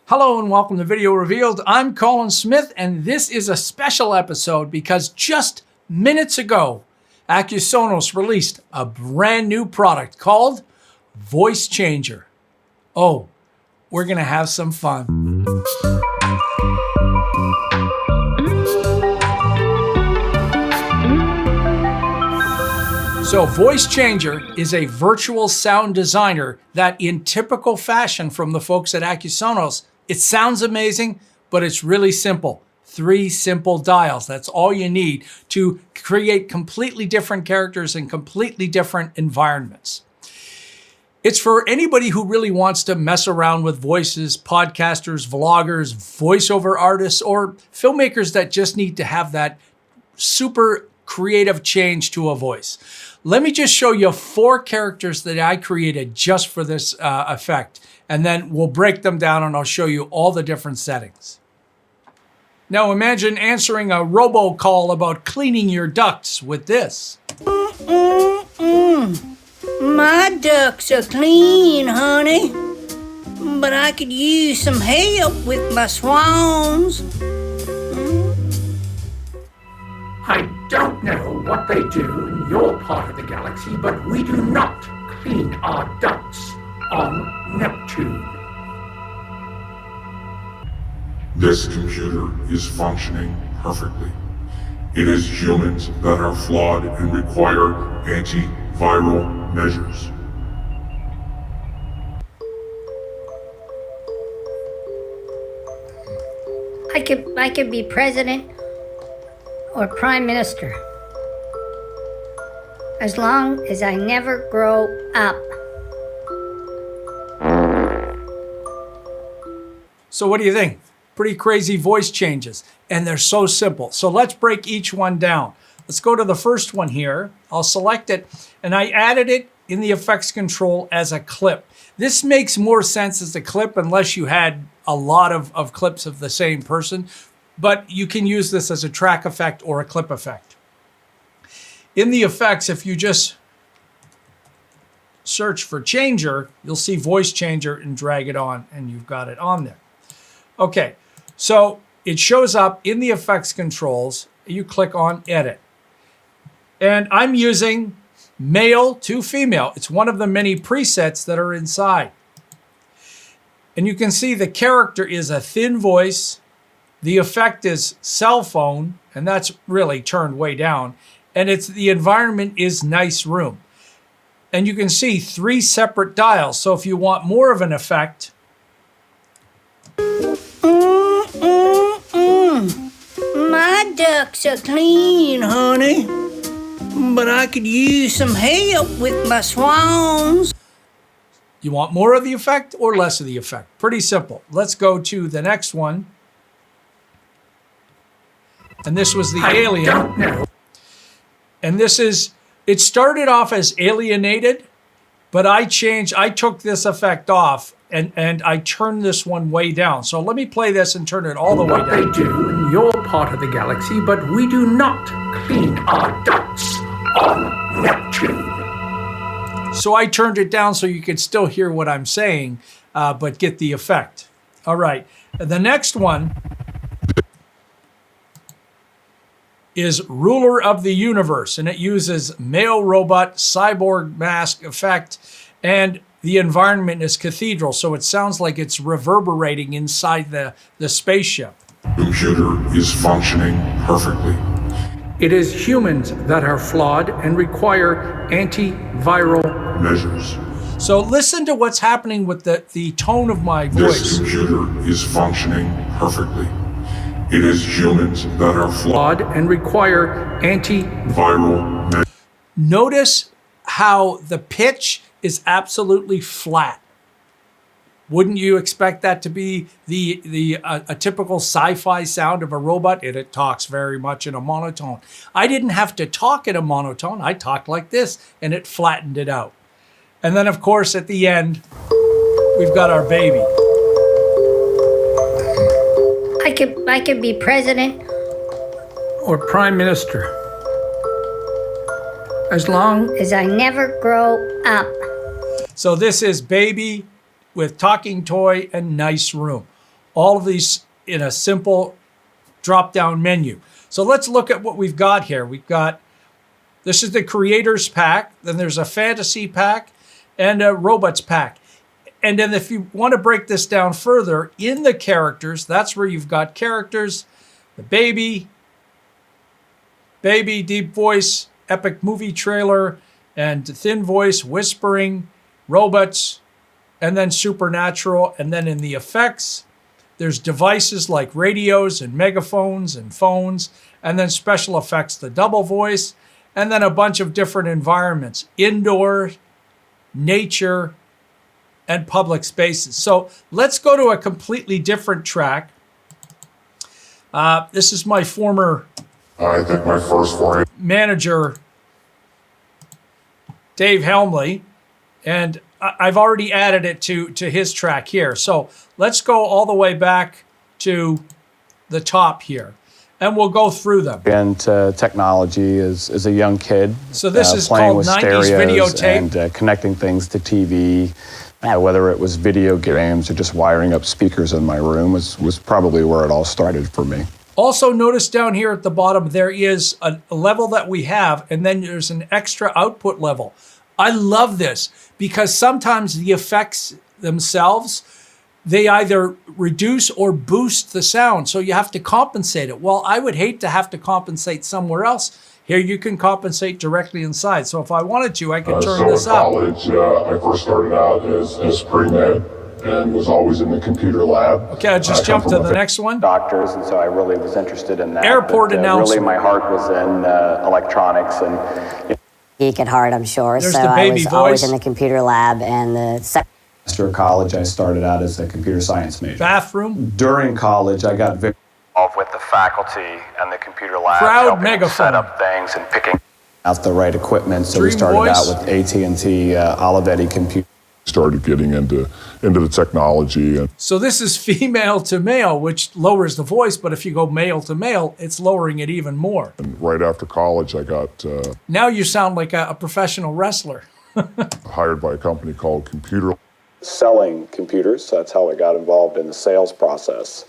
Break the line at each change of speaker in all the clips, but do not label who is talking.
Hello and welcome to Video Revealed. I'm Colin Smith, and this is a special episode because just minutes ago, Accusonus released a brand new product called Voice Changer. Oh, we're gonna have some fun. So Voice Changer is a virtual sound designer that, in typical fashion from the folks at Accusonus, it sounds amazing, but it's really simple. 3 simple dials. That's all you need to create completely different characters in completely different environments. It's for anybody who really wants to mess around with voices, podcasters, vloggers, voiceover artists, or filmmakers that just need to have that super creative change to a voice. Let me just show you 4 characters that I created just for this effect, and then we'll break them down and I'll show you all the different settings. Now imagine answering a robocall about cleaning your ducts with this.
My ducts are clean, honey, but I could use some help with my swans.
I don't know what they do in your part of the galaxy, but we do not clean our ducts on Neptune.
This computer is functioning perfectly. It is humans that are flawed and require antiviral measures.
I could be president or prime minister, as long as I never grow up.
So what do you think? Pretty crazy voice changes, and they're so simple. So let's break each one down. Let's go to the first one here. I'll select it, and I added it in the effects control as a clip. This makes more sense as a clip unless you had a lot of clips of the same person, but you can use this as a track effect or a clip effect. In the effects, if you just search for changer, you'll see voice changer and drag it on, and you've got it on there. Okay, so it shows up in the effects controls. You click on edit. And I'm using male to female. It's one of the many presets that are inside. And you can see the character is a thin voice. The effect is cell phone, and that's really turned way down. And the environment is nice room. And you can see 3 separate dials. So if you want more of an effect,
My ducts are clean, honey, but I could use some help with my swans.
you want more of the effect or less of the effect. Pretty simple. Let's go to the next one. And this was the alien. And it started off as alienated, but I took this effect off and I turned this one way down. So let me play this and turn it all the way down.
What they do in your part of the galaxy, but we do not clean our ducts on Neptune.
So I turned it down so you could still hear what I'm saying, but get the effect. All right, the next one is Ruler of the Universe, and it uses male robot cyborg mask effect, and the environment is cathedral, so it sounds like it's reverberating inside the spaceship.
The computer is functioning perfectly.
It is humans that are flawed and require antiviral
Measures.
So listen to what's happening with the tone of my
This
voice.
computer is functioning perfectly. It is humans that are flawed
and require
viral measures.
Notice how the pitch is absolutely flat. Wouldn't you expect that to be a typical sci-fi sound of a robot? It talks very much in a monotone. I didn't have to talk in a monotone. I talked like this, and it flattened it out. And then, of course, at the end, we've got our baby.
I could be president
or prime minister, as long
as I never grow up.
So this is baby with talking toy and nice room. All of these in a simple drop-down menu. So let's look at what we've got here. We've got, this is the Creators Pack, then there's a Fantasy Pack, and a Robots Pack. And then if you want to break this down further, in the characters, that's where you've got characters, the baby, deep voice, epic movie trailer, and thin voice, whispering, robots, and then supernatural. And then in the effects, there's devices like radios and megaphones and phones, and then special effects, the double voice, and then a bunch of different environments, indoor, nature, and public spaces. So let's go to a completely different track. This is my former
I think my first foray.
manager, Dave Helmly, and I've already added it to his track here. So let's go all the way back to the top here, and we'll go through them.
Into technology as a young kid.
So this is
playing
called
with
90s
stereos
videotape.
and connecting things to TV. Whether it was video games or just wiring up speakers in my room was probably where it all started for me.
Also notice down here at the bottom, there is a level that we have, and then there's an extra output level. I love this because sometimes the effects themselves, they either reduce or boost the sound. So you have to compensate it. Well, I would hate to have to compensate somewhere else. Here you can compensate directly inside. So if I wanted to, I could turn this up.
College, I first started out as pre-med and was always in the computer lab.
Okay, I'll just jump to the next one.
Doctors, and so I really was interested in that.
Airport
but,
announcement.
Really, my heart was in electronics and.
Geek at heart, I'm sure.
There's
so
the baby
I was
voice.
always in the computer lab, and the
After college, I started out as a computer science major.
Bathroom.
During college, I got very involved with the faculty and the computer lab,
Crowd
helping them
megaphone.
set up things and picking out the right equipment. So we
Dream
started
voice.
out with AT&T Olivetti computer.
Started getting into the technology, and
So this is female to male, which lowers the voice, but if you go male to male, it's lowering it even more.
right after college I got
Now you sound like a professional wrestler.
hired by a company called Computer.
Selling computers, so that's how I got involved in the sales process.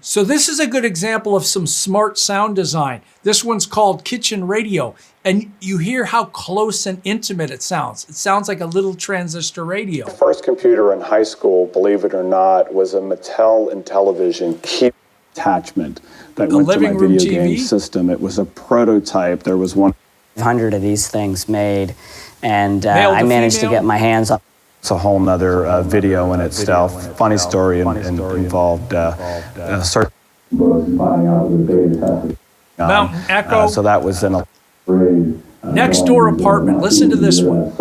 So this is a good example of some smart sound design. This one's called Kitchen Radio, and you hear how close and intimate it sounds. It sounds like a little transistor radio.
First computer in high school, believe it or not, was a Mattel Intellivision key attachment that
The
went to my
living room
video game
TV?
system. It was a prototype. There was
100 of these things made, and
Male to
I managed
female?
to get my hands on.
It's a whole nother video in itself. Funny story and involved certain
Mountain Echo.
so that was in a
Next door apartment. Listen to this one.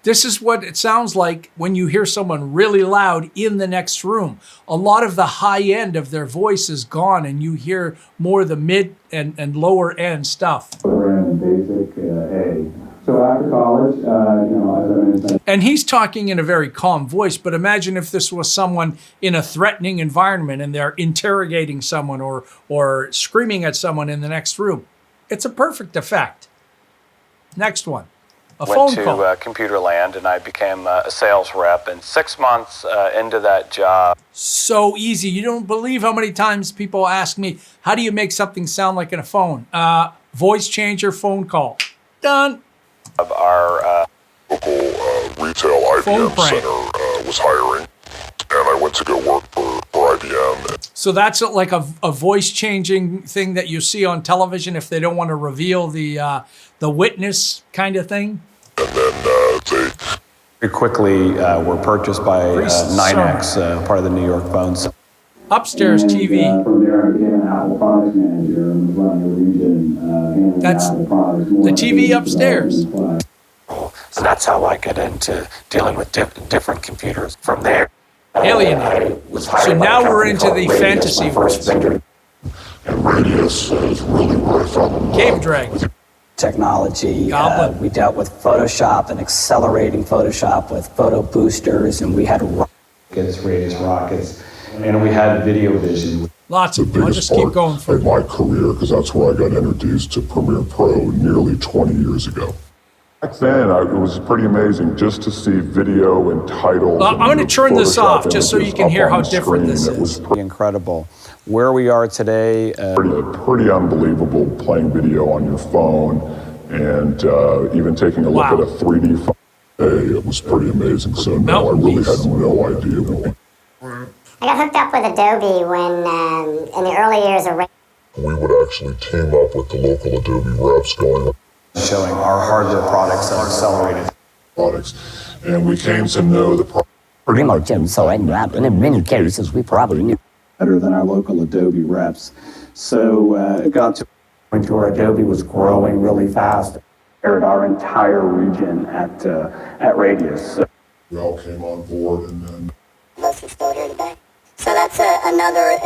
This is what it sounds like when you hear someone really loud in the next room. A lot of the high end of their voice is gone, and you hear more of the mid and lower end stuff.
So after college, as I mentioned,
And he's talking in a very calm voice, but imagine if this was someone in a threatening environment and they're interrogating someone or screaming at someone in the next room. It's a perfect effect. Next one. A phone
went to
call.
Computer Land, and I became a sales rep. And 6 months into that job,
So easy. You don't believe how many times people ask me, how do you make something sound like in a phone? Voice changer, phone call. Done.
our
Local retail
Phone
IBM
prank.
center was hiring, and I went to go work for IBM.
So that's like a voice changing thing that you see on television if they don't want to reveal the witness kind of thing.
And then they
very quickly were purchased by
Priest
9X, part of the New York Phones.
Upstairs TV.
from there I became an Apple products manager and was running a region. handling
That's
Apple products,
the TV upstairs.
So that's how I got into dealing with different computers. From there,
Alienated. So now we're into the fantasy voice.
and Radius is really where I found the
Cave Dragon.
Technology.
Goblin.
We dealt with Photoshop and accelerating Photoshop with photo boosters, and we had
rockets, Radius rockets, and we had video vision.
Lots of them. I'll
biggest
just keep
part
going
of
through.
my career, because that's where I got introduced to Premiere Pro nearly 20 years ago. Back then, it was pretty amazing just to see video and titles.
I'm going to turn this off just so you can hear how different this
It was
is.
Pretty incredible. Where we are today,
pretty unbelievable playing video on your phone and even taking a look
Wow.
at a 3D phone. Hey, it was pretty amazing. So no, I really had no idea.
I got hooked up with Adobe when, in the early years of
We would actually team up with the local Adobe reps going
showing our hardware products and accelerated
products, and we came to know the product pretty much.
So in many cases, we probably knew
better than our local Adobe reps. So it got to a point where Adobe was growing really fast. Aired our entire region at Radius. So
We all came on board, and then
most are still here today. So that's another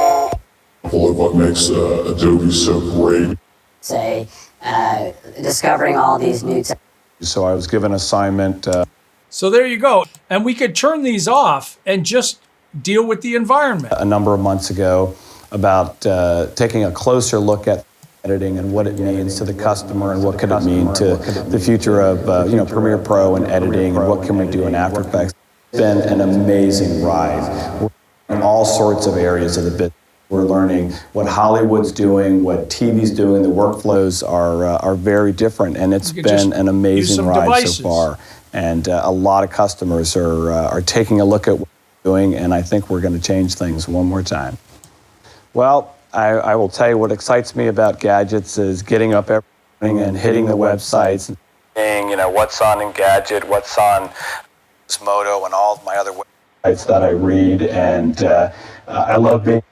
all of what makes Adobe so great.
say discovering all these new
So I was given an assignment.
So there you go. And we could turn these off and just deal with the environment.
A number of months ago about taking a closer look at editing and what it means to the customer and what could it mean to the future of Premiere Pro and editing and what can we do in After Effects. It's been an amazing ride. We're in all sorts of areas of the business. We're learning what Hollywood's doing, what TV's doing. The workflows are very different, and it's been an amazing ride so far. And a lot of customers are taking a look at what we're doing, and I think we're going to change things one more time. Well, I will tell you what excites me about gadgets is getting up every morning and hitting the websites and seeing, what's on Engadget, what's on Moto, and all of my other websites that I read, and I love being.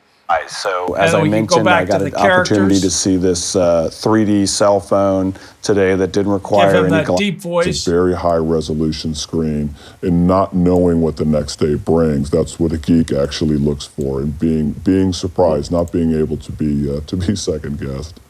So as I mentioned, I got an opportunity to see this 3D cell phone today that didn't require any
deep voice.
It's a very high resolution screen, and not knowing what the next day brings. That's what a geek actually looks for, and being surprised, not being able to be second guessed.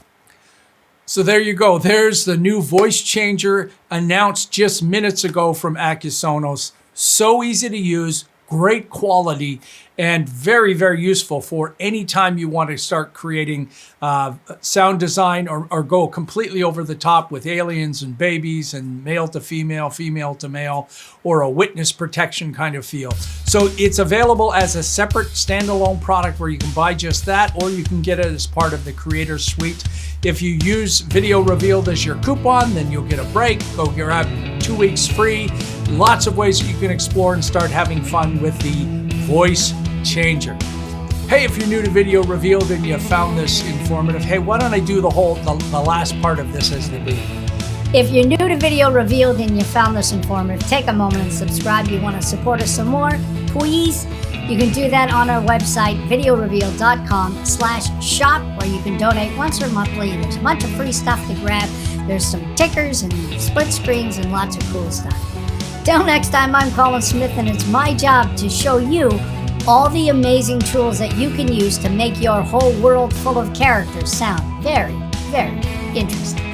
So there you go. There's the new voice changer announced just minutes ago from Accusonus. So easy to use, great quality, and very, very useful for any time you want to start creating sound design or go completely over the top with aliens and babies and male to female, female to male, or a witness protection kind of feel. So it's available as a separate standalone product where you can buy just that, or you can get it as part of the Creator Suite. If you use Video Revealed as your coupon, then you'll get a break. Go grab 2 weeks free. Lots of ways you can explore and start having fun with the voice changer. Hey, if you're new to Video Revealed and you found this informative, hey, why don't I do the last part of this as the beat?
If you're new to Video Revealed and you found this informative, take a moment and subscribe. You want to support us some more, please? You can do that on our website, VideoRevealed.com/shop, where you can donate once or monthly. There's a bunch of free stuff to grab. There's some tickers and split screens and lots of cool stuff. Till next time, I'm Colin Smith, and it's my job to show you all the amazing tools that you can use to make your whole world full of characters sound very, very interesting.